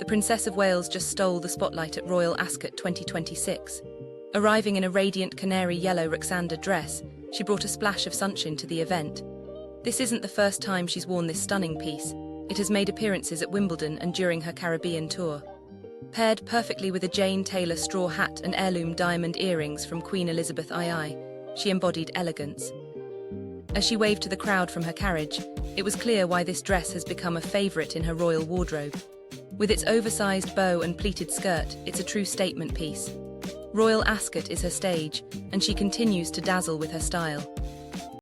the Princess of Wales just stole the spotlight at Royal Ascot 2026. Arriving in a radiant canary yellow Roxanda dress, she brought a splash of sunshine to the event. This isn't the first time she's worn this stunning piece. It has made appearances at Wimbledon and during her Caribbean tour. Paired perfectly with a Jane Taylor straw hat and heirloom diamond earrings from Queen Elizabeth II, she embodied elegance. As she waved to the crowd from her carriage, it was clear why this dress has become a favourite in her royal wardrobe. With its oversized bow and pleated skirt, it's a true statement piece. Royal Ascot is her stage, and she continues to dazzle with her style.